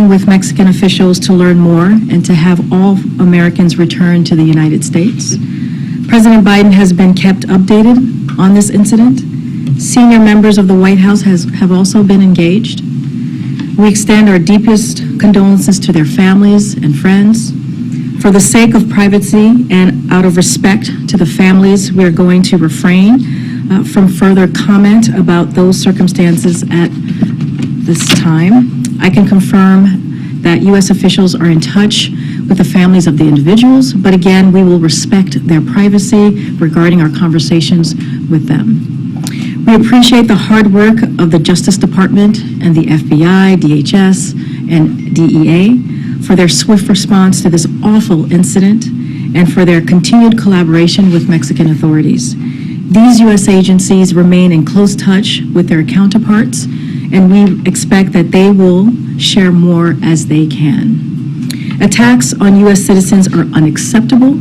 working with Mexican officials to learn more and to have all Americans return to the United States. President Biden has been kept updated on this incident. Senior members of the White House have also been engaged. We extend our deepest condolences to their families and friends. For the sake of privacy and out of respect to the families, we are going to refrain from further comment about those circumstances at this time. I can confirm that U.S. officials are in touch with the families of the individuals, but again, we will respect their privacy regarding our conversations with them. We appreciate the hard work of the Justice Department and the FBI, DHS, and DEA for their swift response to this awful incident and for their continued collaboration with Mexican authorities. These U.S. agencies remain in close touch with their counterparts, and we expect that they will share more as they can. Attacks on U.S. citizens are unacceptable,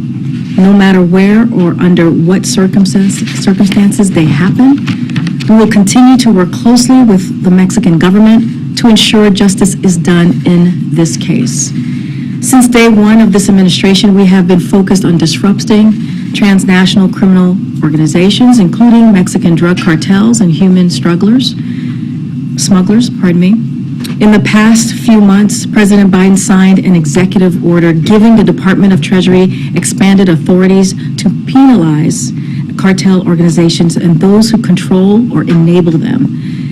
no matter where or under what circumstances they happen. We will continue to work closely with the Mexican government to ensure justice is done in this case. Since day one of this administration, we have been focused on disrupting transnational criminal organizations, including Mexican drug cartels and human smugglers. In the past few months, President Biden signed an executive order giving the Department of Treasury expanded authorities to penalize cartel organizations and those who control or enable them.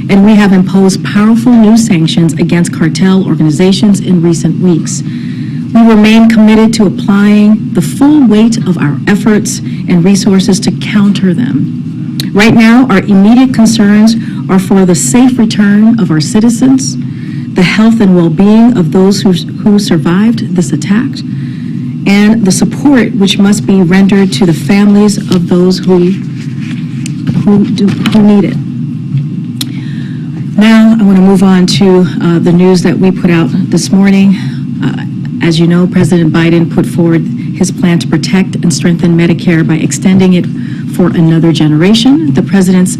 And we have imposed powerful new sanctions against cartel organizations in recent weeks. We remain committed to applying the full weight of our efforts and resources to counter them. Right now, our immediate concerns are for the safe return of our citizens, the health and well-being of those who survived this attack, and the support which must be rendered to the families of those who need it. Now, I want to move on to the news that we put out this morning. As you know, President Biden put forward his plan to protect and strengthen Medicare by extending it for another generation. The president's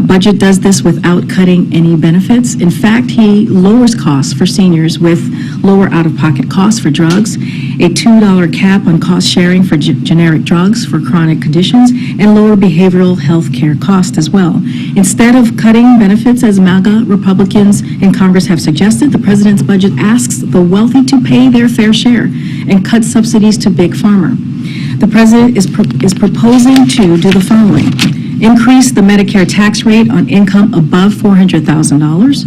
budget does this without cutting any benefits. In fact, he lowers costs for seniors with lower out-of-pocket costs for drugs, a $2 cap on cost sharing for generic drugs for chronic conditions, and lower behavioral health care costs as well. Instead of cutting benefits, as MAGA Republicans in Congress have suggested, the president's budget asks the wealthy to pay their fair share and cut subsidies to Big Pharma. The president is proposing to do the following: increase the Medicare tax rate on income above $400,000,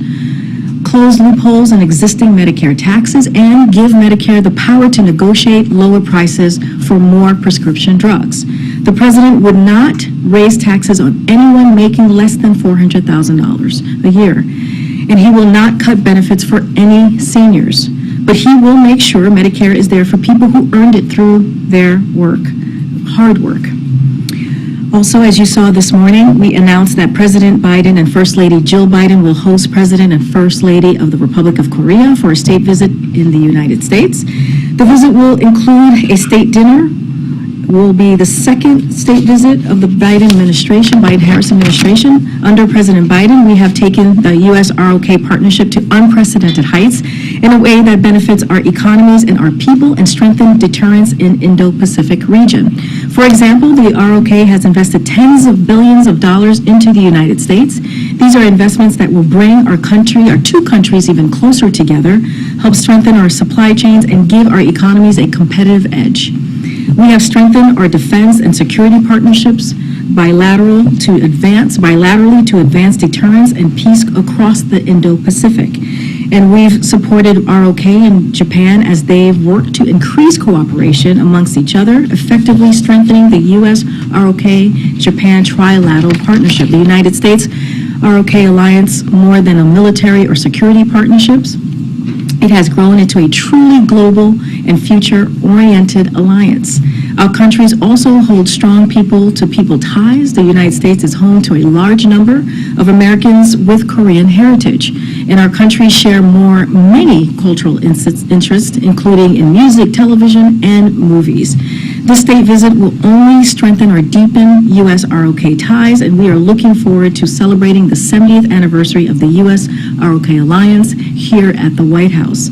close loopholes in existing Medicare taxes, and give Medicare the power to negotiate lower prices for more prescription drugs. The president would not raise taxes on anyone making less than $400,000 a year, and he will not cut benefits for any seniors. But he will make sure Medicare is there for people who earned it through their work, hard work. Also, as you saw this morning, we announced that President Biden and First Lady Jill Biden will host President and First Lady of the Republic of Korea for a state visit in the United States. The visit will include a state dinner, will be the second state visit of the Biden-Harris administration. Under President Biden, we have taken the U.S.-ROK partnership to unprecedented heights in a way that benefits our economies and our people and strengthens deterrence in Indo-Pacific region. For example, the ROK has invested tens of billions of dollars into the United States. These are investments that will bring our two countries even closer together, help strengthen our supply chains, and give our economies a competitive edge. We have strengthened our defense and security partnerships bilaterally to advance deterrence and peace across the Indo-Pacific. And we've supported ROK and Japan as they've worked to increase cooperation amongst each other, effectively strengthening the U.S. ROK-Japan trilateral partnership. The United States ROK alliance, more than a military or security partnerships, it has grown into a truly global and future-oriented alliance. Our countries also hold strong people-to-people ties. The United States is home to a large number of Americans with Korean heritage, and our countries share many cultural interests, including in music, television, and movies. This state visit will only strengthen or deepen U.S. ROK ties, and we are looking forward to celebrating the 70th anniversary of the U.S. ROK Alliance here at the White House.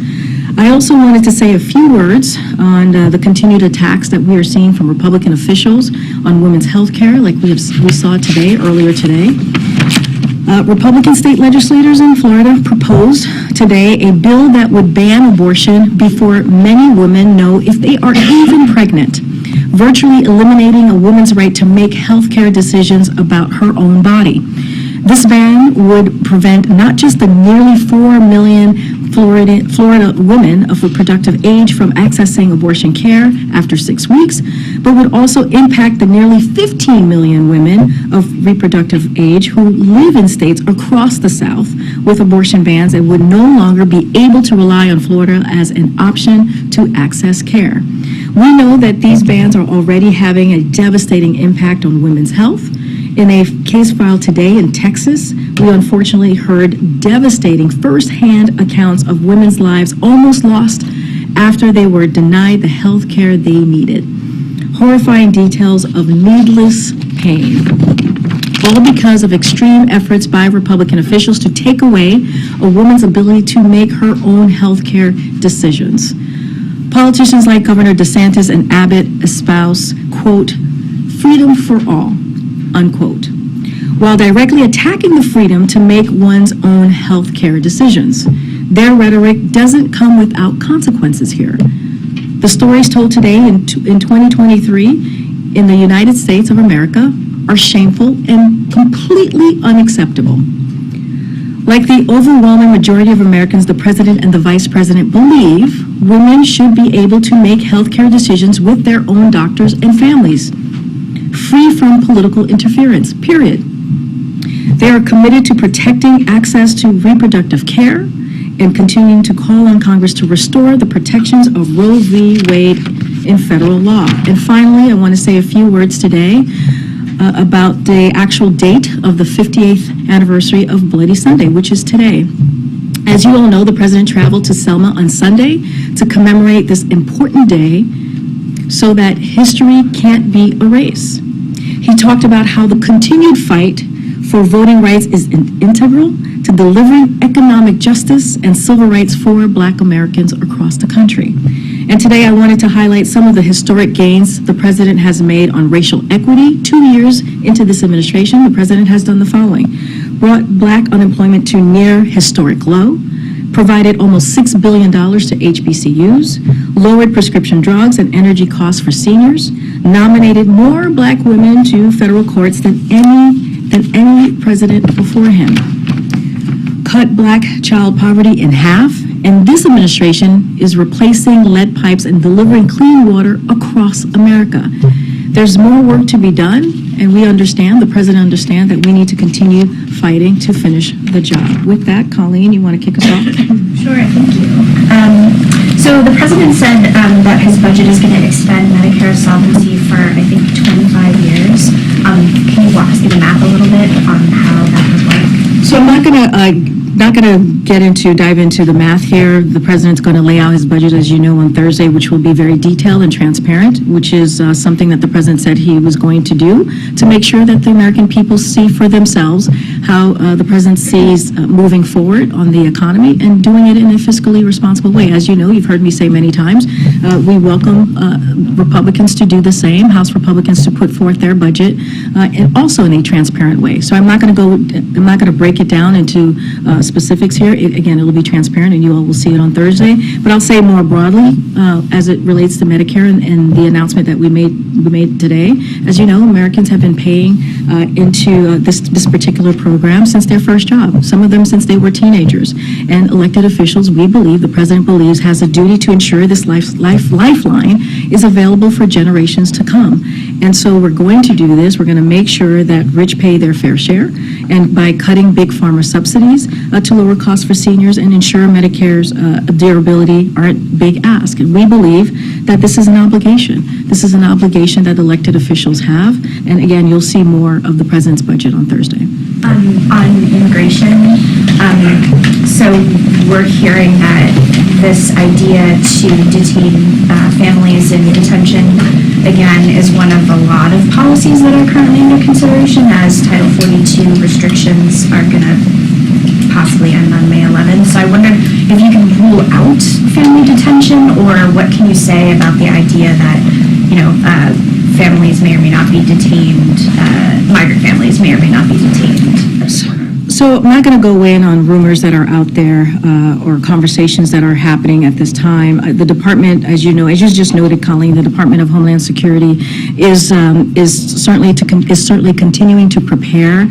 I also wanted to say a few words on the continued attacks that we are seeing from Republican officials on women's health care, like we saw earlier today. Republican state legislators in Florida proposed today a bill that would ban abortion before many women know if they are even pregnant, virtually eliminating a woman's right to make health care decisions about her own body. This ban would prevent not just the nearly 4 million Florida women of reproductive age from accessing abortion care after 6 weeks, but would also impact the nearly 15 million women of reproductive age who live in states across the South with abortion bans and would no longer be able to rely on Florida as an option to access care. We know that these bans are already having a devastating impact on women's health. In a case filed today in Texas, we unfortunately heard devastating firsthand accounts of women's lives almost lost after they were denied the health care they needed. Horrifying details of needless pain, all because of extreme efforts by Republican officials to take away a woman's ability to make her own health care decisions. Politicians like Governor DeSantis and Abbott espouse, quote, freedom for all, unquote, while directly attacking the freedom to make one's own health care decisions. Their rhetoric doesn't come without consequences here. The stories told today in 2023 in the United States of America are shameful and completely unacceptable. Like the overwhelming majority of Americans, the president and the vice president believe women should be able to make health care decisions with their own doctors and families, free from political interference, period. They are committed to protecting access to reproductive care and continuing to call on Congress to restore the protections of Roe v. Wade in federal law. And finally, I want to say a few words today about the actual date of the 58th anniversary of Bloody Sunday, which is today. As you all know, the president traveled to Selma on Sunday to commemorate this important day so that history can't be erased. He talked about how the continued fight for voting rights is integral to delivering economic justice and civil rights for Black Americans across the country. And today I wanted to highlight some of the historic gains the president has made on racial equity. 2 years into this administration, the president has done the following: brought Black unemployment to near historic low, provided almost $6 billion to HBCUs, lowered prescription drugs and energy costs for seniors, nominated more Black women to federal courts than any president before him, cut Black child poverty in half, and this administration is replacing lead pipes and delivering clean water across America. There's more work to be done, and we understand, the president understands, that we need to continue fighting to finish the job. With that, Colleen, you want to kick us off? Sure, thank you. So the president said that his budget is going to extend Medicare solvency for, I think, 25 years. Can you walk us through the math a little bit on how that would work? So I'm not going to dive into the math here. The president's going to lay out his budget, as you know, on Thursday, which will be very detailed and transparent, which is something that the president said he was going to do to make sure that the American people see for themselves how the president sees moving forward on the economy and doing it in a fiscally responsible way. As you know, you've heard me say many times, we welcome Republicans to do the same, House Republicans to put forth their budget, and also in a transparent way. So I'm not going to break it down into specifics here. Again, it will be transparent and you all will see it on Thursday. But I'll say more broadly as it relates to Medicare and the announcement that we made today. As you know, Americans have been paying into this particular program since their first job, some of them since they were teenagers. And elected officials, we believe, the president believes, has a duty to ensure this lifeline is available for generations to come. And so we're going to do this. We're going to make sure that rich pay their fair share, and by cutting big pharma subsidies to lower costs for seniors and ensure Medicare's durability aren't big ask. And we believe that this is an obligation. This is an obligation that elected officials have. And again, you'll see more of the president's budget on Thursday. On immigration, so we're hearing that this idea to detain families in detention, again, is one of a lot of policies that are currently under consideration, as Title 42 restrictions are going to possibly end on May 11th. So I wondered if you can rule out family detention, or what can you say about the idea that, families may or may not be detained, migrant families may or may not be detained? So I'm not going to go in on rumors that are out there or conversations that are happening at this time. The department, as you know, as you just noted, Colleen, the Department of Homeland Security is certainly continuing to prepare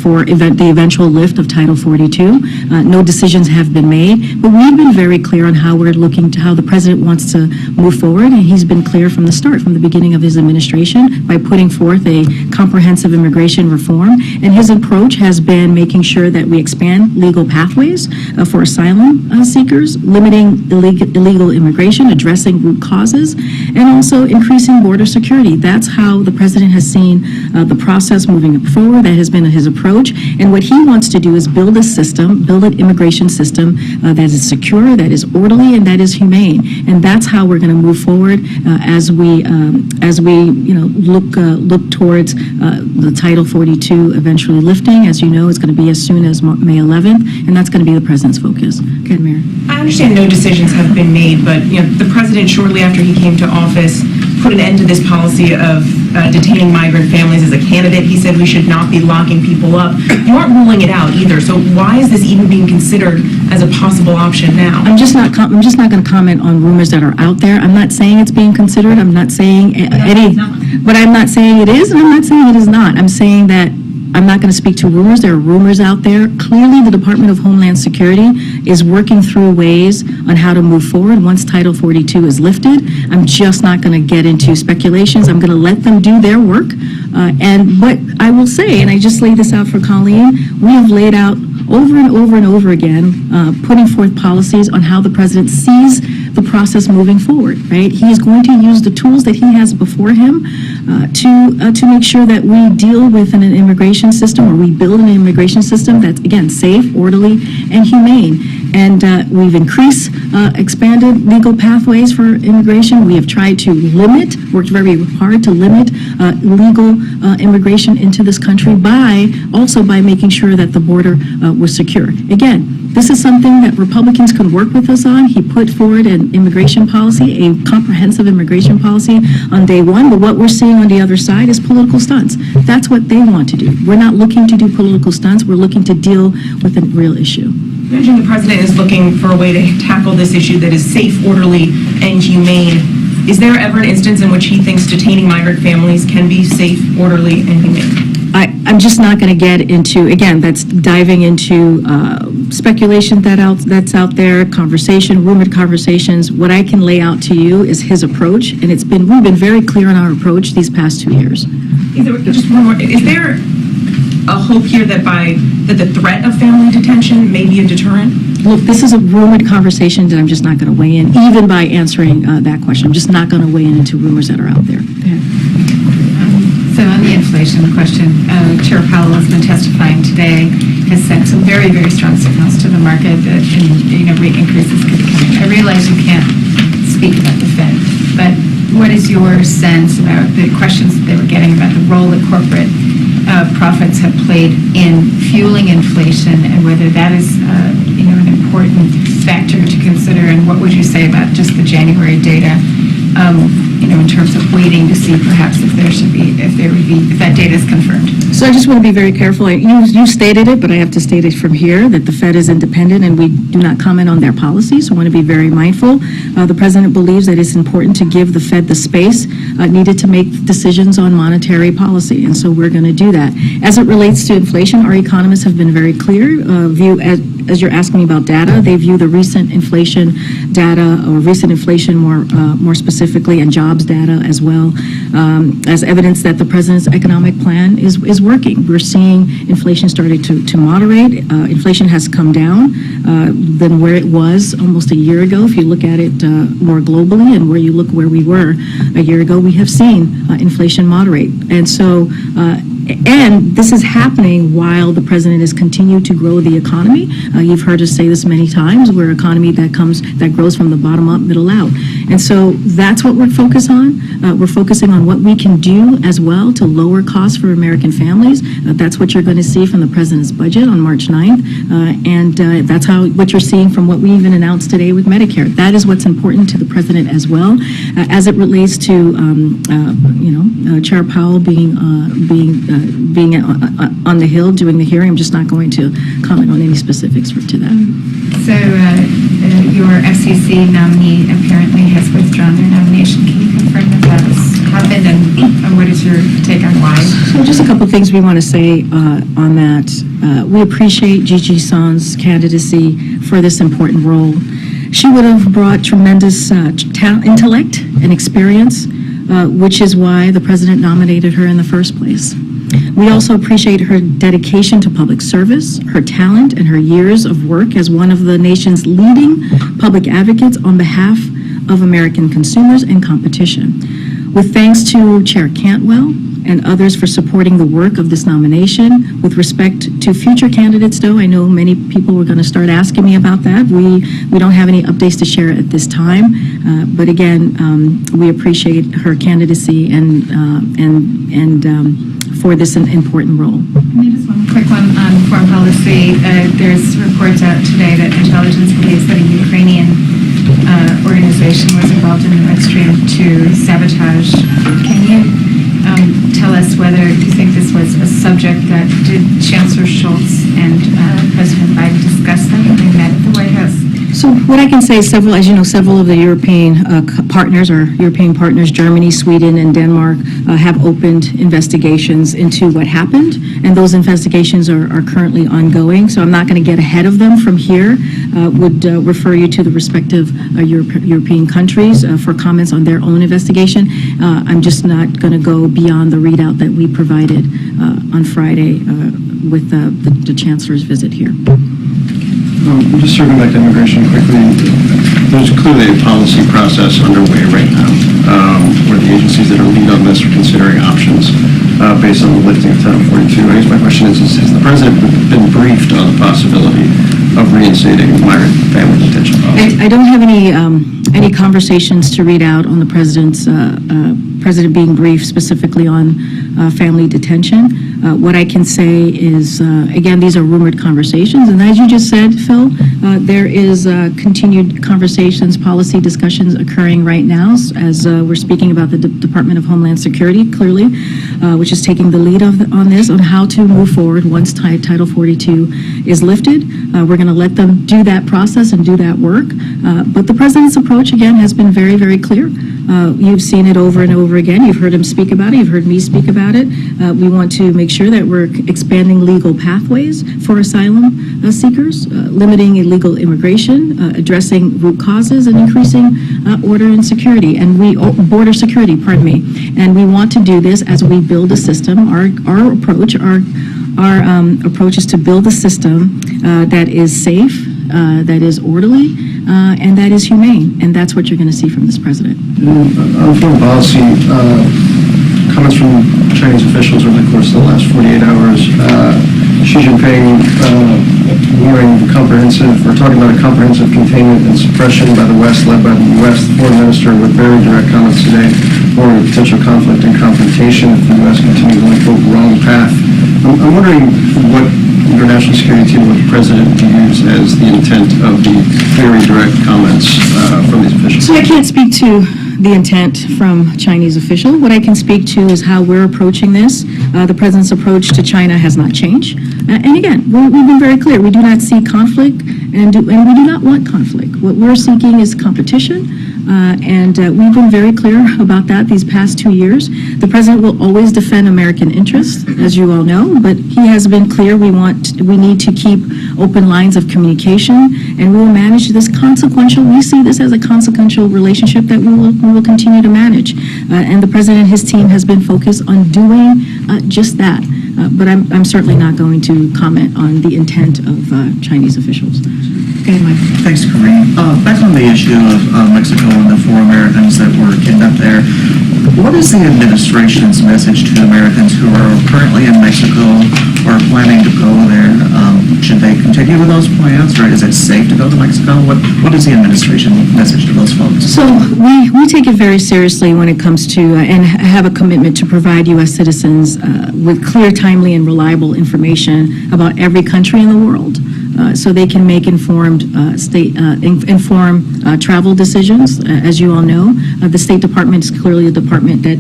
for the eventual lift of Title 42. No decisions have been made, but we've been very clear on how we're looking to how the president wants to move forward, and he's been clear from the start, from the beginning of his administration, by putting forth a comprehensive immigration reform. And his approach has been making sure that we expand legal pathways for asylum seekers, limiting illegal immigration, addressing root causes, and also increasing border security. That's how the president has seen the process moving forward. That has been his approach. And what he wants to do is build a system, build an immigration system that is secure, that is orderly, and that is humane. And that's how we're going to move forward as we look towards the Title 42 eventually lifting. As you know, it's going to be as soon as May 11th, and that's going to be the president's focus. Okay, Mayor. I understand no decisions have been made, but the president, shortly after he came to office, put an end to this policy of detaining migrant families as a candidate. He said we should not be locking people up. You aren't ruling it out either. So why is this even being considered as a possible option now? I'm just not going to comment on rumors that are out there. I'm not saying it's being considered. I'm not saying but I'm not saying it is, and I'm not saying it is not. I'm saying that I'm not going to speak to rumors. There are rumors out there. Clearly, the Department of Homeland Security is working through ways on how to move forward once Title 42 is lifted. I'm just not going to get into speculations. I'm going to let them do their work. And what I will say, and I just laid this out for Colleen, we have laid out over and over and over again, putting forth policies on how the president sees the process moving forward, right? He is going to use the tools that he has before him to make sure that we deal with an immigration system, or we build an immigration system that's, again, safe, orderly, and humane. And we've expanded legal pathways for immigration. We have tried to worked very hard to limit legal immigration into this country by making sure that the border was secure. Again, this is something that Republicans could work with us on. He put forward an immigration policy, a comprehensive immigration policy on day one, but what we're seeing on the other side is political stunts. That's what they want to do. We're not looking to do political stunts. We're looking to deal with a real issue. You mentioned the president is looking for a way to tackle this issue that is safe, orderly, and humane. Is there ever an instance in which he thinks detaining migrant families can be safe, orderly, and humane? I'm just not going to get into, again, that's diving into speculation that's out there, rumored conversations. What I can lay out to you is his approach, and we've been very clear on our approach these past 2 years. Just one more. Is there a hope here that the threat of family detention may be a deterrent? Look, this is a rumored conversation that I'm just not going to weigh in, even by answering that question. I'm just not going to weigh in into rumors that are out there. So on the inflation question, Chair Powell has been testifying today, has sent some very, very strong signals to the market that rate increases could be coming. I realize you can't speak about the Fed, but what is your sense about the questions that they were getting about the role that corporate profits have played in fueling inflation, and whether that is an important factor to consider? And what would you say about just the January data? In terms of waiting to see perhaps if that data is confirmed. So I just want to be very careful. You stated it, but I have to state it from here that the Fed is independent and we do not comment on their policies. So I want to be very mindful. The president believes that it's important to give the Fed the space needed to make decisions on monetary policy, and so we're going to do that. As it relates to inflation, our economists have been very clear. As you're asking me about data, they view the recent inflation data, or recent inflation more specifically, and jobs data as well, as evidence that the president's economic plan is working. We're seeing inflation starting to moderate. Inflation has come down than where it was almost a year ago. If you look at it more globally, and where we were a year ago, we have seen inflation moderate. And so And this is happening while the president has continued to grow the economy. You've heard us say this many times. We're an economy that grows from the bottom up, middle out. And so that's what we're focused on. We're focusing on what we can do as well to lower costs for American families. That's what you're going to see from the president's budget on March 9th. And that's what you're seeing from what we even announced today with Medicare. That is what's important to the president as well. As it relates to, Chair Powell being on the Hill doing the hearing, I'm just not going to comment on any specifics to that. So your FCC nominee apparently has withdrawn their nomination. Can you confirm that that's happened, and what is your take on why? So just a couple of things we want to say on that. We appreciate Gigi Son's candidacy for this important role. She would have brought tremendous intellect and experience, which is why the president nominated her in the first place. We also appreciate her dedication to public service, her talent, and her years of work as one of the nation's leading public advocates on behalf of American consumers and competition. With thanks to Chair Cantwell and others for supporting the work of this nomination. With respect to future candidates, though, I know many people were going to start asking me about that. We don't have any updates to share at this time, but again, we appreciate her candidacy and for this important role. And just one quick one on foreign policy. There's reports out today that intelligence believes that a Ukrainian organization was involved in the Nord Stream 2 sabotage. Can you tell us whether you think this was a subject that did Chancellor Schultz and President Biden discuss that when they met at the White House? So what I can say is several of the European partners, Germany, Sweden, and Denmark, have opened investigations into what happened, and those investigations are currently ongoing. So I'm not going to get ahead of them from here. Would refer you to the respective European countries for comments on their own investigation. I'm just not going to go beyond the readout that we provided on Friday with the Chancellor's visit here. Just circling back to immigration quickly, there's clearly a policy process underway right now where the agencies that are lead on this are considering options based on the lifting of Title 42. I guess my question is has the president been briefed on the possibility of reinstating migrant family detention policy? I don't have any conversations to read out on the president being briefed specifically on family detention. What I can say is, again, these are rumored conversations, and as you just said, Phil, there is continued conversations, policy discussions occurring right now as we're speaking about the Department of Homeland Security, clearly, which is taking the lead on this, on how to move forward once Title 42 is lifted. We're going to let them do that process and do that work. But the president's approach, again, has been very, very clear. You've seen it over and over again. You've heard him speak about it. You've heard me speak about it. We want to make sure that we're expanding legal pathways for asylum seekers, limiting illegal immigration, addressing root causes, and increasing order and security, border security, pardon me. And we want to do this as we build a system. Our approach is to build a system that is safe, that is orderly, and that is humane. And that's what you're going to see from this president. On foreign policy, comments from Chinese officials over the course of the last 48 hours, Xi Jinping talking about a comprehensive containment and suppression by the West, led by the U.S. The foreign minister with very direct comments today, warning of potential conflict and confrontation if the U.S. continues on the wrong path. I'm wondering what international security team would the president views as the intent of the very direct comments from these officials. So I can't speak to the intent from Chinese official. What I can speak to is how we're approaching this. The president's approach to China has not changed. And again, we've been very clear. We do not see conflict, and we do not want conflict. What we're seeking is competition. And we've been very clear about that these past 2 years. The president will always defend American interests, as you all know, but he has been clear we need to keep open lines of communication, and we will manage this we see this as a consequential relationship that we will continue to manage. And the president and his team has been focused on doing just that. But I'm certainly not going to comment on the intent of Chinese officials. ahead, Mike. Thanks, Corinne. Back on the issue of Mexico and the 4 Americans that were kidnapped there, what is the administration's message to Americans who are currently in Mexico or planning to go there? Should they continue with those plans, or is it safe to go to Mexico? What is the administration message to those folks? So we take it very seriously when it comes to, and have a commitment to provide U.S. citizens with clear, timely, and reliable information about every country in the world. So they can make informed travel decisions. As you all know, the State Department is clearly a department that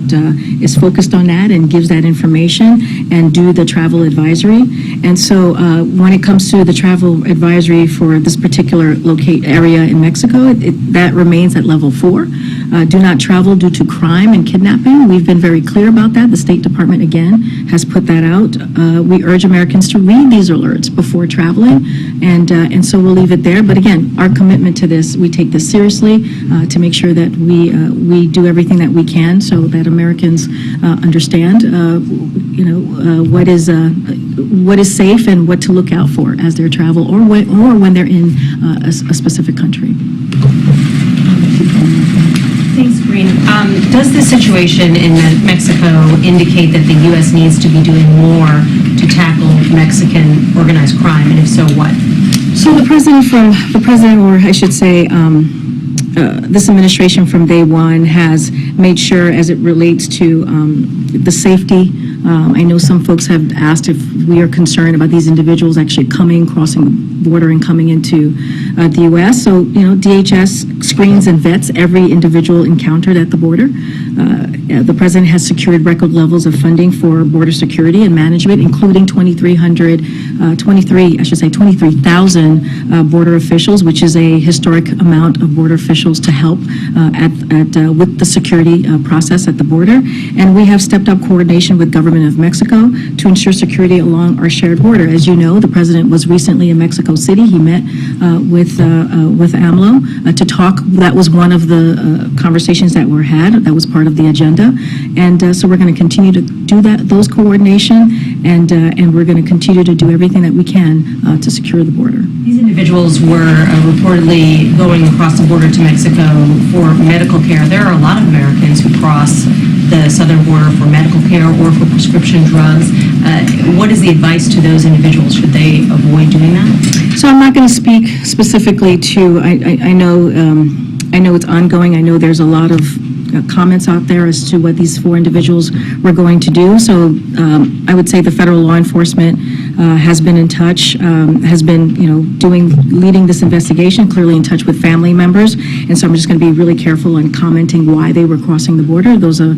is focused on that and gives that information and do the travel advisory. And so when it comes to the travel advisory for this particular area in Mexico, that remains at level 4. Do not travel due to crime and kidnapping. We've been very clear about that. The State Department, again, has put that out. We urge Americans to read these alerts before traveling, and so we'll leave it there. But again, our commitment to this, we take this seriously to make sure that we do everything that we can so that Americans understand, what is safe and what to look out for as they travel or when they're in a specific country. Thanks, Green. Does the situation in Mexico indicate that the U.S. needs to be doing more to tackle Mexican organized crime, and if so, what? So the president, or I should say, this administration from day one has made sure, as it relates to the safety. I know some folks have asked if we are concerned about these individuals actually crossing the border and coming into the U.S. So, DHS screens and vets every individual encountered at the border. The president has secured record levels of funding for border security and management, including 23,000 border officials, which is a historic amount of border officials to help with the security process at the border. And we have stepped up coordination with government of Mexico to ensure security along our shared border. As you know, the president was recently in Mexico City. He met with AMLO to talk. That was one of the conversations that were had. That was part of the agenda. And so we're going to continue to do those coordination, and we're going to continue to do everything that we can to secure the border. These individuals were reportedly going across the border to Mexico for medical care. There are a lot of Americans who cross the southern border for medical care or for prescription drugs. What is the advice to those individuals? Should they avoid doing that? So I'm not going to speak specifically to, I know it's ongoing. I know there's a lot of comments out there as to what these 4 individuals were going to do. So I would say the federal law enforcement has been in touch, has been, leading this investigation, clearly in touch with family members. And so I'm just going to be really careful in commenting why they were crossing the border. Those are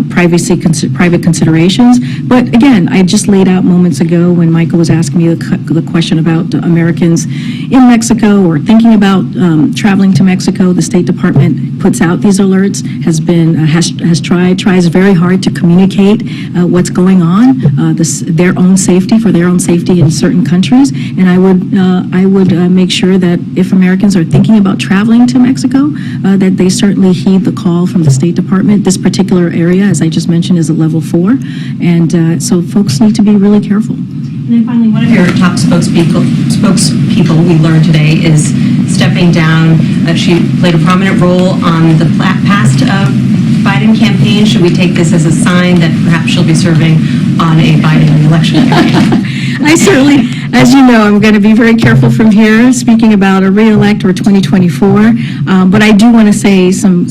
private considerations. But again, I just laid out moments ago when Michael was asking me the question about Americans in Mexico or thinking about traveling to Mexico. The State Department puts out these alerts, tries very hard to communicate what's going on, their own safety in certain countries. And I would make sure that if Americans are thinking about traveling to Mexico, that they certainly heed the call from the State Department. This particular area, as I just mentioned, is a level 4, and so folks need to be really careful. And then finally, one of your top spokespeople we learned today is stepping down. She played a prominent role on the past Biden campaign. Should we take this as a sign that perhaps she'll be serving on a Biden election campaign? I certainly, as you know, I'm going to be very careful from here speaking about a re-elect or 2024. But I do want to say some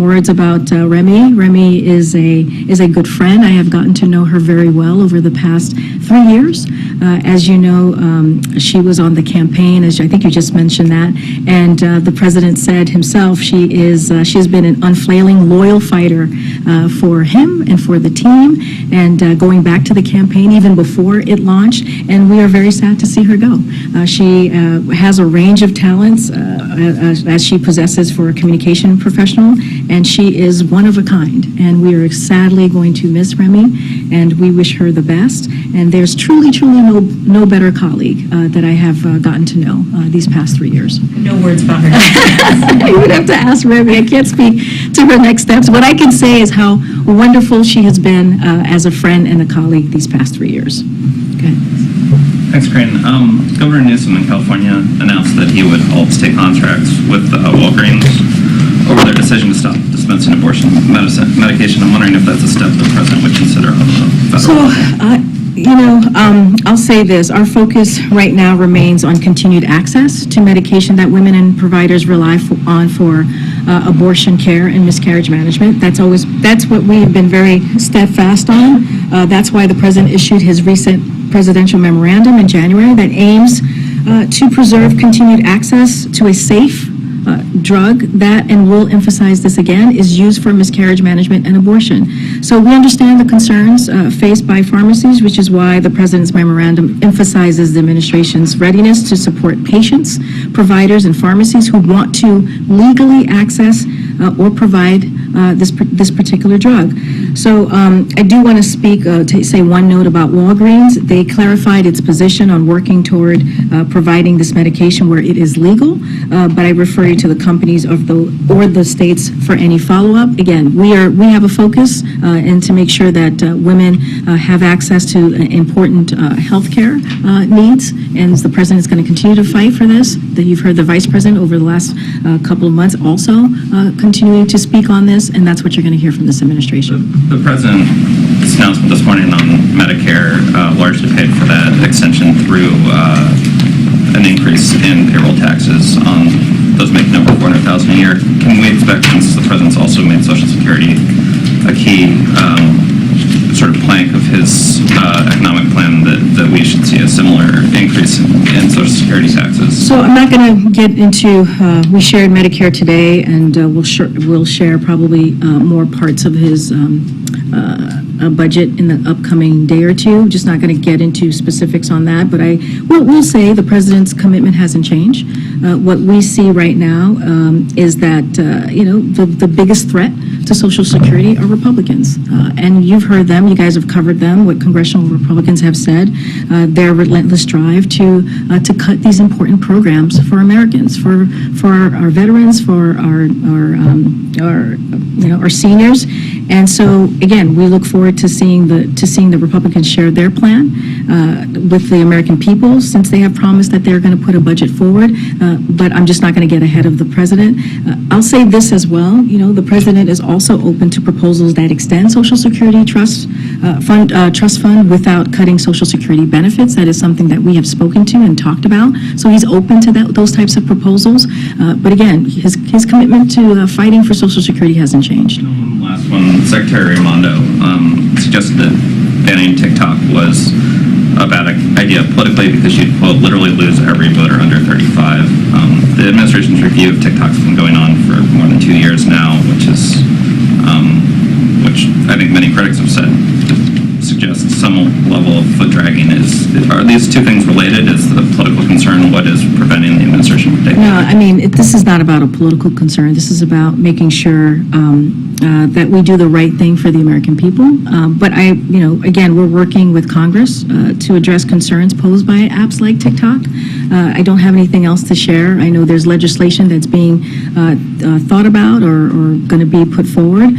words about Remy. Remy is a good friend. I have gotten to know her very well over the past 3 years. As you know, she was on the campaign, as I think you just mentioned that, and the president said himself she has been an unfailing, loyal fighter for him and for the team, and going back to the campaign even before it launched, and we are very sad to see her go. She has a range of talents as she possesses for a communication professional, and she is one of a kind, and we are sadly going to miss Remy, and we wish her the best. And there's truly no better colleague that I have gotten to know these past 3 years. No words about her. You would have to ask Remy. I can't speak to her next steps. What I can say is how wonderful she has been as a friend and a colleague these past 3 years. Okay. Thanks, Crane. Governor Newsom in California announced that he would halt state contracts with Walgreens over their decision to stop dispensing abortion medication. I'm wondering if that's a step the president would consider on the federal level. I'll say this. Our focus right now remains on continued access to medication that women and providers rely on for abortion care and miscarriage management. That's what we have been very steadfast on. That's why the president issued his recent presidential memorandum in January that aims to preserve continued access to a safe drug that, and we'll emphasize this again, is used for miscarriage management and abortion. So we understand the concerns faced by pharmacies, which is why the president's memorandum emphasizes the administration's readiness to support patients, providers, and pharmacies who want to legally access or provide this particular drug. So I do want to speak, to say one note about Walgreens. They clarified its position on working toward providing this medication where it is legal, but I refer you to the companies or the states for any follow-up. Again, we have a focus and to make sure that women have access to important health care needs, and the president is going to continue to fight for this. That you've heard the vice president over the last couple of months also continuing to speak on this, and that's what you're going to hear from this administration. The president's announcement this morning on Medicare largely paid for that extension through an increase in payroll taxes on those making over $400,000 a year. Can we expect, since the president's also made Social Security a key sort of plank of his economic plan, that we should see a similar increase in Social Security taxes? So I'm not going to get into, we shared Medicare today, and we'll share probably more parts of his budget in the upcoming day or two. Just not going to get into specifics on that, but I will say the president's commitment hasn't changed. What we see right now is that, the biggest threat to Social Security are Republicans. And you've heard them, you guys have covered them, what congressional Republicans have said, their relentless drive to cut these important programs for Americans, for our veterans, for our seniors. And so, again, we look forward to seeing the Republicans share their plan with the American people, since they have promised that they're going to put a budget forward. But I'm just not going to get ahead of the president. I'll say this as well. The president is also open to proposals that extend Social Security trust fund without cutting Social Security benefits. That is something that we have spoken to and talked about. So he's open to those types of proposals. But again, his commitment to fighting for Social Security hasn't changed. Last one, Secretary Raimondo suggested that banning TikTok was a bad idea politically because you'd, quote, literally lose every voter under 35. The administration's review of TikTok's been going on for more than 2 years now, which I think many critics have said suggests some level of foot dragging. Are these two things related? Is the political concern what is preventing the administration from taking? No, I mean, this is not about a political concern. This is about making sure that we do the right thing for the American people. But again, we're working with Congress to address concerns posed by apps like TikTok. I don't have anything else to share. I know there's legislation that's being thought about or going to be put forward,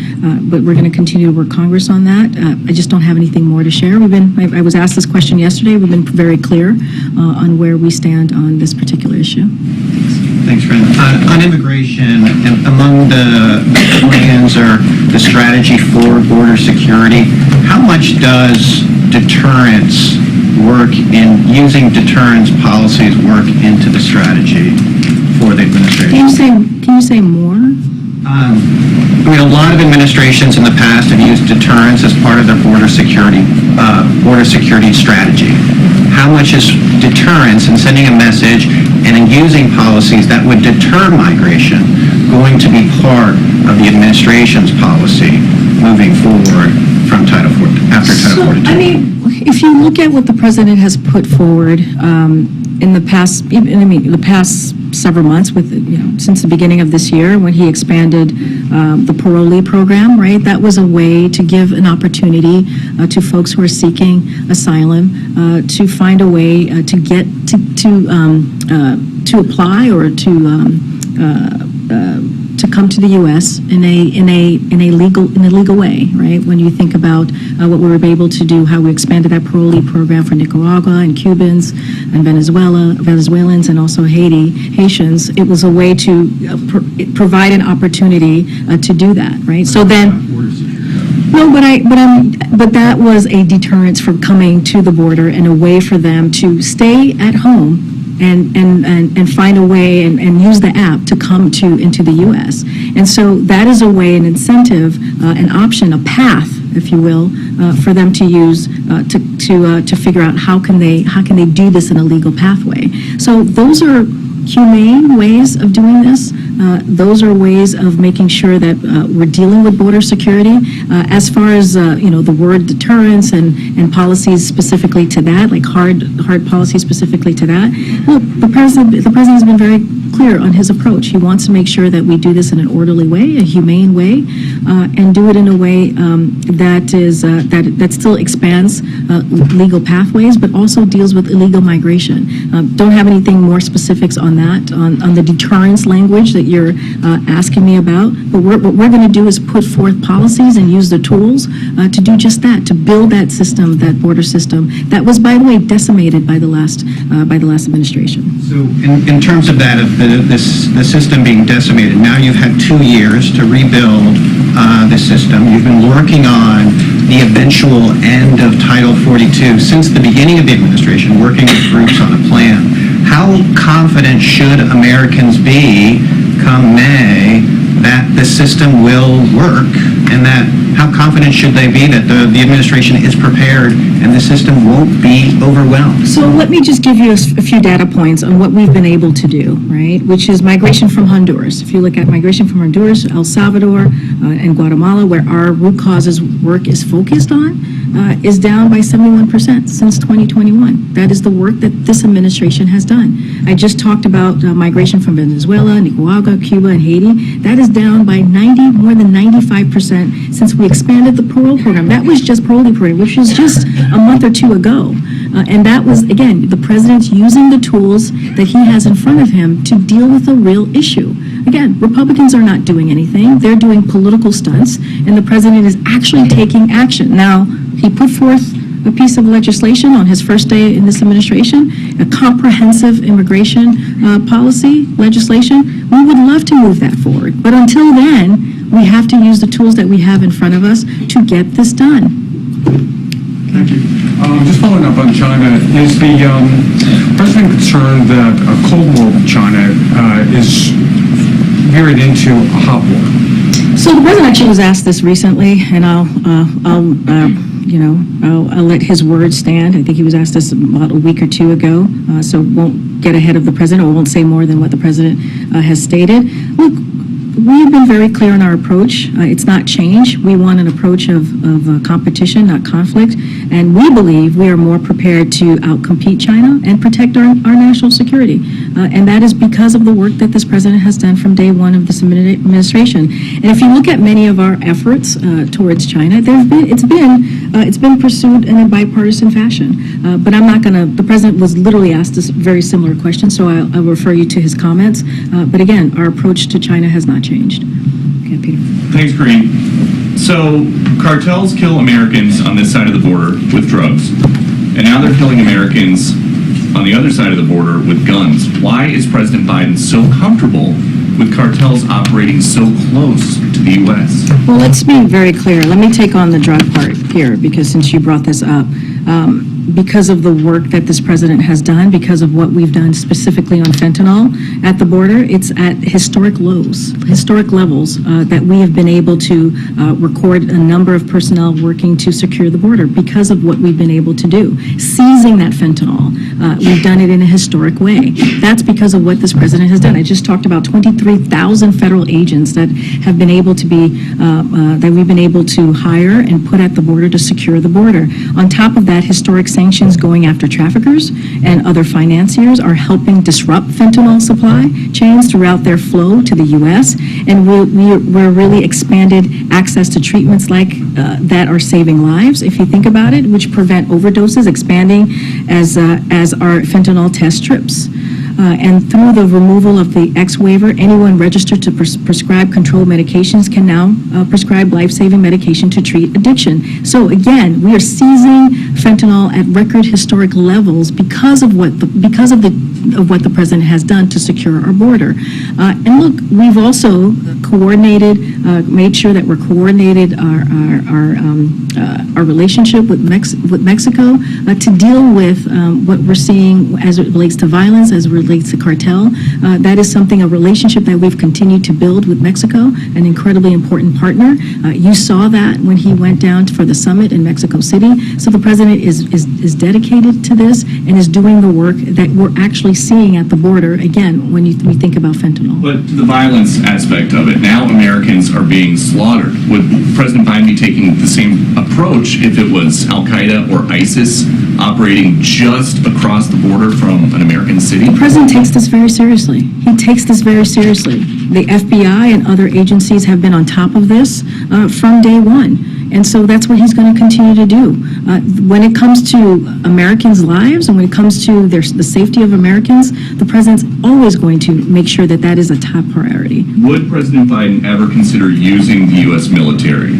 but we're going to continue to work Congress on that. I just don't have anything more to share. I was asked this question yesterday. We've been very clear on where we stand on this particular issue. Thanks, Fran. On immigration, among the plans or the strategy for border security, how much does deterrence work in using deterrence policies work into the strategy for the administration? Can you say more? A lot of administrations in the past have used deterrence as part of their border security strategy. How much is deterrence and sending a message and in using policies that would deter migration going to be part of the administration's policy moving forward from Title 4 after Title 42? I mean, if you look at what the president has put forward in the past several months, since the beginning of this year, when he expanded the parolee program, right? That was a way to give an opportunity to folks who are seeking asylum to find a way to get to apply or to come to the U.S. in a legal way, right? When you think about what we were able to do, how we expanded that parolee program for Nicaragua and Cubans and Venezuelans and also Haitians, it was a way to provide an opportunity to do that, right? So then. No, but that was a deterrence from coming to the border and a way for them to stay at home and find a way and use the app to come into the U.S. And so that is a way, an incentive, an option, a path, if you will, for them to use to figure out how can they do this in a legal pathway. So those are humane ways of doing this. Those are ways of making sure that we're dealing with border security. As far as the word deterrence and policies specifically to that, like hard policies specifically to that. Look, the president has been very clear on his approach. He wants to make sure that we do this in an orderly way, a humane way, and do it in a way that still expands legal pathways, but also deals with illegal migration. Don't have anything more specifics on that, on the deterrence language that you're asking me about. But what we're going to do is put forth policies and use the tools to do just that, to build that system, that border system that was, by the way, decimated by the last administration. So in terms of that, of the system being decimated, now you've had 2 years to rebuild the system. You've been working on the eventual end of Title 42 since the beginning of the administration, working with groups on a plan. How confident should Americans be come May that the system will work, and that how confident should they be that the administration is prepared and the system won't be overwhelmed? So let me just give you a few data points on what we've been able to do, right, which is migration from Honduras. If you look at migration from Honduras, El Salvador, and Guatemala, where our root causes work is focused on, is down by 71% since 2021. That is the work that this administration has done. I just talked about migration from Venezuela, Nicaragua, Cuba, and Haiti. That is down by more than 95% since we expanded the parole program. That was just parolee program, which was just a month or two ago. And that was, again, the president's using the tools that he has in front of him to deal with a real issue. Again, Republicans are not doing anything. They're doing political stunts, and the president is actually taking action. Now, he put forth a piece of legislation on his first day in this administration, a comprehensive immigration policy legislation. We would love to move that forward. But until then, we have to use the tools that we have in front of us to get this done. Thank you. Just following up on China, is the president concerned that a Cold War with China is veered into a hot war? So the president actually was asked this recently, and I'll let his words stand. I think he was asked this about a week or two ago, so won't get ahead of the president or won't say more than what the president has stated. Look, we've been very clear in our approach. It's not change. We want an approach of competition, not conflict. And we believe we are more prepared to outcompete China and protect our national security. And that is because of the work that this president has done from day one of this administration. And if you look at many of our efforts towards China, it's been pursued in a bipartisan fashion. But I'm not going to, the president was literally asked this very similar question, so I'll refer you to his comments. But again, our approach to China has not changed. Okay, Peter. Thanks, Green. So cartels kill Americans on this side of the border with drugs, and now they're killing Americans on the other side of the border with guns. Why is President Biden so comfortable with cartels operating so close to the U.S.? Well, let's be very clear. Let me take on the drug part here, because since you brought this up, because of the work that this president has done, because of what we've done specifically on fentanyl at the border, it's at historic lows, historic levels that we have been able to record a number of personnel working to secure the border because of what we've been able to do. Seizing that fentanyl, we've done it in a historic way. That's because of what this president has done. I just talked about 23,000 federal agents that have been able to be, that we've been able to hire and put at the border to secure the border. On top of that, historic sanctions going after traffickers and other financiers are helping disrupt fentanyl supply chains throughout their flow to the U.S. And we're really expanded access to treatments like that are saving lives, if you think about it, which prevent overdoses, expanding as our fentanyl test strips. And through the removal of the X waiver, anyone registered to prescribe controlled medications can now prescribe life-saving medication to treat addiction. So again, we are seizing fentanyl at record historic levels because of what the president has done to secure our border. And look, we've also coordinated, made sure that we're coordinated our relationship with Mexico to deal with what we're seeing as it relates to violence, as it relates to cartel. That is something, a relationship that we've continued to build with Mexico, an incredibly important partner. You saw that when he went down for the summit in Mexico City. So the president is dedicated to this and is doing the work that we're actually seeing at the border, again, when we think about fentanyl. But to the violence aspect of it, now Americans are being slaughtered. Would President Biden be taking the same approach if it was Al-Qaeda or ISIS operating just across the border from an American city? The president takes this very seriously. He takes this very seriously. The FBI and other agencies have been on top of this from day one. And so that's what he's going to continue to do. When it comes to Americans' lives and when it comes to the safety of Americans, the president's always going to make sure that that is a top priority. Would President Biden ever consider using the U.S. military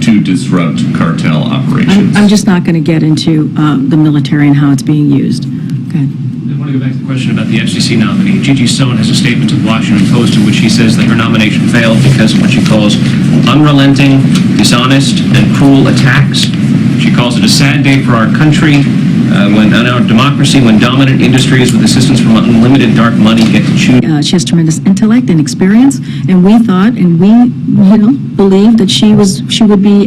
to disrupt cartel operations? I'm just not going to get into the military and how it's being used. Okay. I want to go back to the question about the FCC nominee. Gigi Sohn has a statement to the Washington Post in which she says that her nomination failed because of what she calls unrelenting, dishonest, and cruel attacks. She calls it a sad day for our country, when in our democracy, when dominant industries with assistance from unlimited dark money get to choose. She has tremendous intellect and experience, and we thought, and we, believed that she would be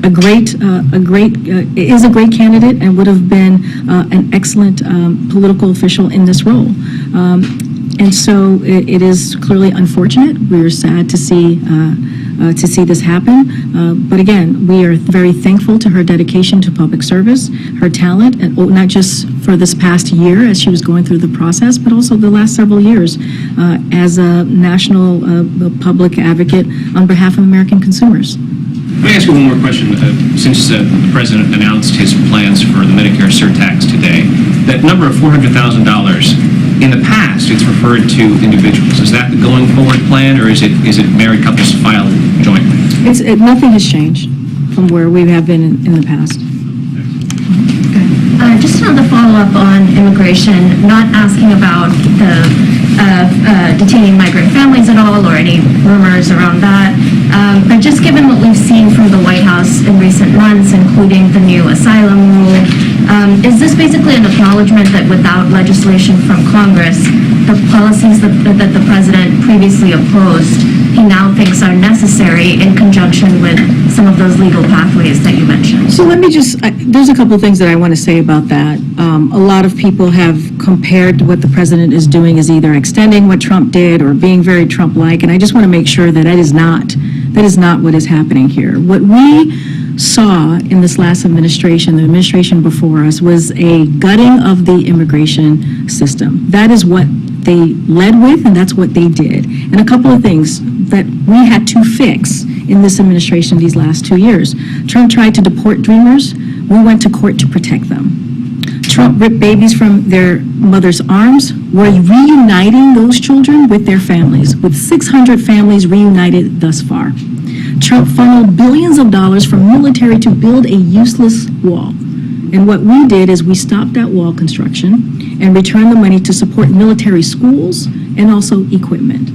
a great candidate and would have been an excellent political official in this role. And so it is clearly unfortunate. We're sad to see this happen. But again, we are very thankful to her dedication to public service, her talent, and not just for this past year as she was going through the process, but also the last several years as a national public advocate on behalf of American consumers. Let me ask you one more question. Since the president announced his plans for the Medicare surtax today, that number of $400,000, in the past, it's referred to individuals. Is that the going forward plan, or is it married couples file jointly? Nothing has changed from where we have been in the past. Just another follow-up on immigration, not asking about the detaining migrant families at all or any rumors around that, but just given what we've seen from the White House in recent months, including the new asylum rule, is this basically an acknowledgement that without legislation from Congress, the policies that the president previously opposed, he now thinks are necessary in conjunction with some of those legal pathways that you mentioned? So let me there's a couple of things that I want to say about that. A lot of people have compared what the president is doing as either extending what Trump did or being very Trump-like, and I just want to make sure that that is not what is happening here. What we saw in this last administration, the administration before us, was a gutting of the immigration system. That is what they led with, and that's what they did. And a couple of things that we had to fix in this administration these last 2 years. Trump tried to deport dreamers. We went to court to protect them. Trump ripped babies from their mother's arms. We're reuniting those children with their families, with 600 families reunited thus far. Trump funneled billions of dollars from military to build a useless wall. And what we did is we stopped that wall construction and returned the money to support military schools and also equipment.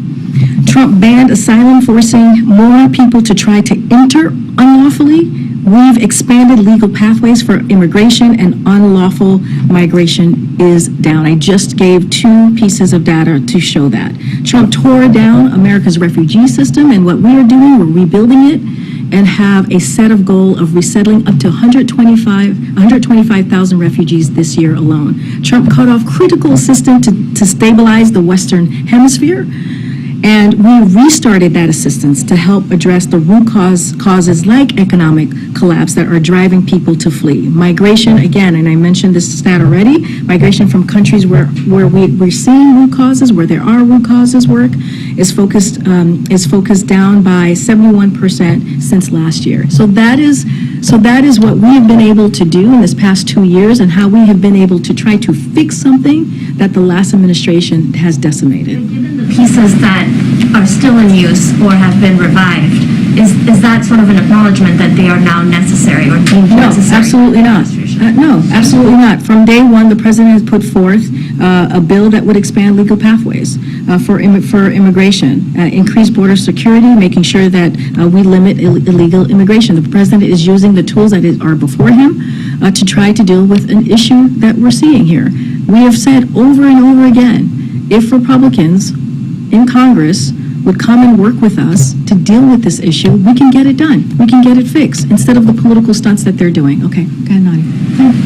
Trump banned asylum, forcing more people to try to enter unlawfully. We've expanded legal pathways for immigration, and unlawful migration is down. I just gave 2 pieces of data to show that. Trump tore down America's refugee system, and what we are doing, we're rebuilding it and have a set of goal of resettling up to 125,000 refugees this year alone. Trump cut off critical assistance to stabilize the Western Hemisphere. And we restarted that assistance to help address the root causes like economic collapse that are driving people to flee. Migration, again, and I mentioned this stat already, migration from countries where we're seeing root causes, where there are root causes work, is focused down by 71% since last year. So that is what we have been able to do in this past 2 years, and how we have been able to try to fix something that the last administration has decimated. Given the pieces that are still in use or have been revived, is that sort of an acknowledgement that they are now necessary or deemed No, necessary? absolutely not. No, absolutely not. From day one, the president has put forth a bill that would expand legal pathways for immigration, increase border security, making sure that we limit illegal immigration. The president is using the tools that are before him to try to deal with an issue that we're seeing here. We have said over and over again, if Republicans in Congress would come and work with us to deal with this issue, we can get it done. We can get it fixed instead of the political stunts that they're doing. Okay, go ahead, Nani.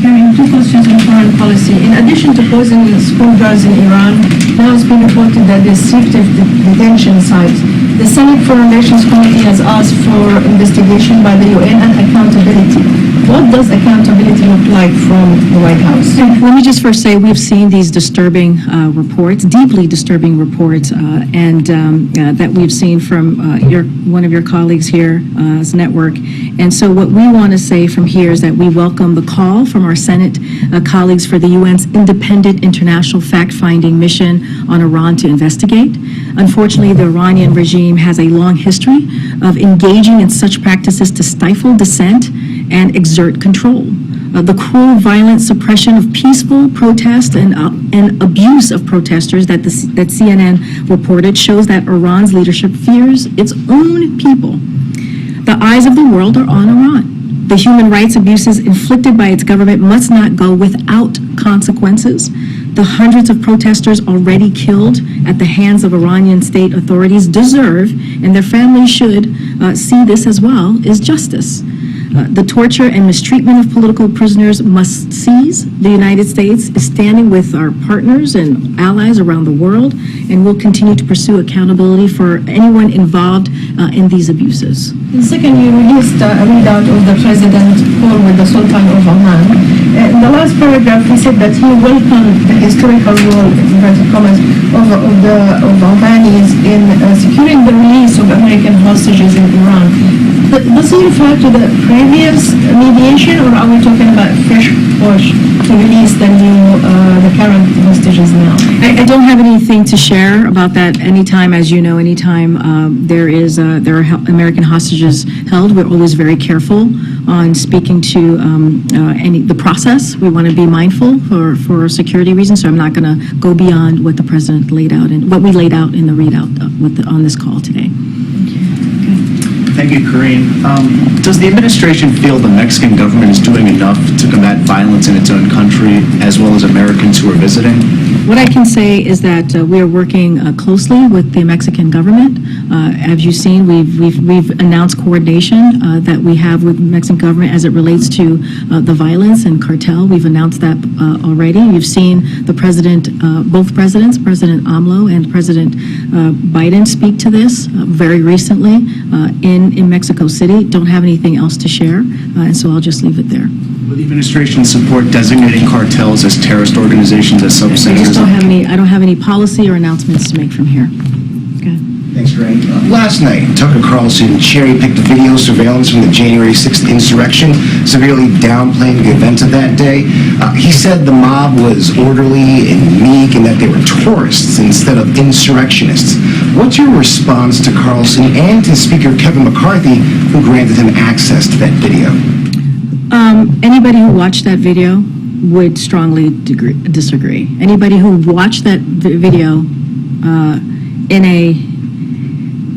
Karen, two questions on foreign policy. In addition to poisoning school girls in Iran, now it's been reported that there's secretive detention sites. The Senate Foreign Relations Committee has asked for investigation by the UN and accountability. What does accountability look like from the White House? Let me just first say we've seen these disturbing reports, deeply disturbing reports, and that we've seen from one of your colleagues here's network. And so what we want to say from here is that we welcome the call from our Senate colleagues for the UN's independent international fact-finding mission on Iran to investigate. Unfortunately, the Iranian regime has a long history of engaging in such practices to stifle dissent and exert control. The cruel, violent suppression of peaceful protest and abuse of protesters that CNN reported shows that Iran's leadership fears its own people. The eyes of the world are on Iran. The human rights abuses inflicted by its government must not go without consequences. The hundreds of protesters already killed at the hands of Iranian state authorities deserve, and their families should see this as well, is justice. The torture and mistreatment of political prisoners must cease. The United States is standing with our partners and allies around the world, and will continue to pursue accountability for anyone involved in these abuses. And second, you released a readout of the president's call with the Sultan of Oman. In the last paragraph, he said that he welcomed the historical role, inverted commas, of Omanis in securing the release of American hostages in Iran. Does he refer to the previous mediation, or are we talking about fresh push to release the current hostages now? I don't have anything to share about that. Anytime, as you know, anytime there are American hostages held, we're always very careful on speaking to the process. We want to be mindful for security reasons, so I'm not going to go beyond what the president laid out and what we laid out in the readout on this call today. Thank you, Karine. Does the administration feel the Mexican government is doing enough to combat violence in its own country, as well as Americans who are visiting? What I can say is that we are working closely with the Mexican government. As you've seen, we've announced coordination that we have with the Mexican government as it relates to the violence and cartel. We've announced that already. You've seen the president, both presidents, President AMLO and President Biden, speak to this very recently in Mexico City. Don't have anything else to share, and so I'll just leave it there. Will the administration support designating cartels as terrorist organizations as subsectors? I don't have any policy or announcements to make from here. Okay. Thanks, Greg. Last night, Tucker Carlson cherry-picked video surveillance from the January 6th insurrection, severely downplaying the events of that day. He said the mob was orderly and meek and that they were tourists instead of insurrectionists. What's your response to Carlson and to Speaker Kevin McCarthy, who granted him access to that video? Anybody who watched that video would strongly disagree. Anybody who watched that video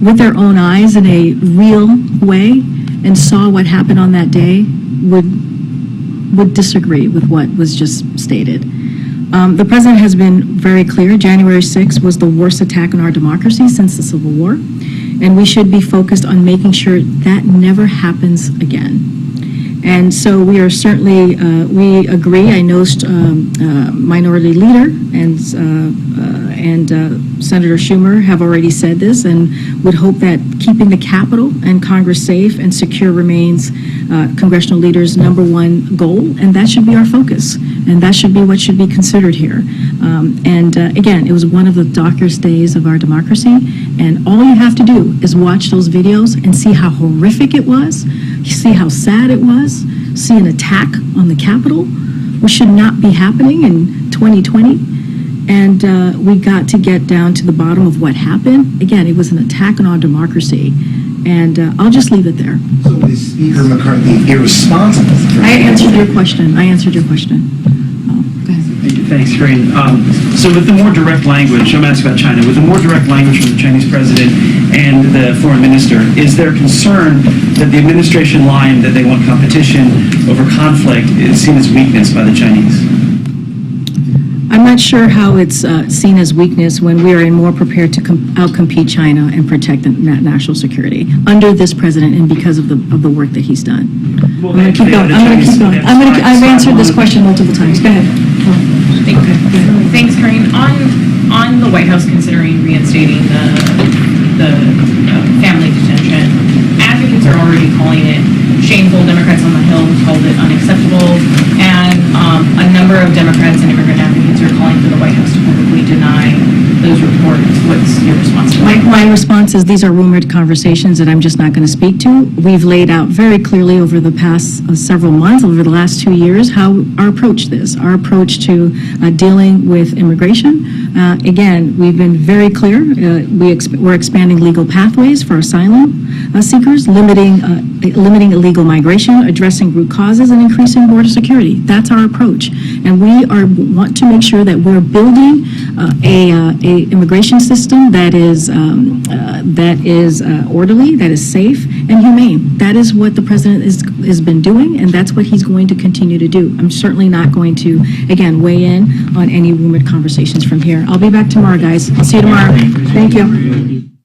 with their own eyes in a real way and saw what happened on that day would disagree with what was just stated. The president has been very clear. January 6th was the worst attack on our democracy since the Civil War, and we should be focused on making sure that never happens again. And so we are certainly, we agree. I know Minority Leader and Senator Schumer have already said this and would hope that keeping the Capitol and Congress safe and secure remains congressional leaders' #1 goal, and that should be our focus, and that should be what should be considered here. Again, it was one of the darkest days of our democracy, and all you have to do is watch those videos and see how horrific it was, see how sad it was, see an attack on the Capitol, which should not be happening in 2020, And we got to get down to the bottom of what happened. Again, it was an attack on our democracy. And I'll just leave it there. So is Speaker McCarthy irresponsible? I answered your question. Go ahead. Thanks, Corinne. So with the more direct language, I'm asking about China, with the more direct language from the Chinese president and the foreign minister, is there concern that the administration line that they want competition over conflict is seen as weakness by the Chinese? I'm not sure how it's seen as weakness when we are more prepared to outcompete China and protect the national security under this president and because of the work that he's done. I'm going to keep going. I've answered this question multiple times. Go ahead. Thanks, Corinne. On the White House considering reinstating the family detention, advocates are already calling it shameful. Democrats on the Hill called it unacceptable, and a number of Democrats and immigrant advocates are calling for the White House to publicly deny those reports. What's your response to that? My response is these are rumored conversations that I'm just not going to speak to. We've laid out very clearly over the past several months, over the last 2 years, how our approach to dealing with immigration. Again, we've been very clear. We're expanding legal pathways for asylum seekers, limiting illegal migration, addressing root causes, and increasing border security. That's our approach. And we want to make sure that we're building a immigration system that is orderly, that is safe, and humane. That is what the president has been doing, and that's what he's going to continue to do. I'm certainly not going to, again, weigh in on any rumored conversations from here. I'll be back tomorrow, guys. I'll see you tomorrow. Thank you.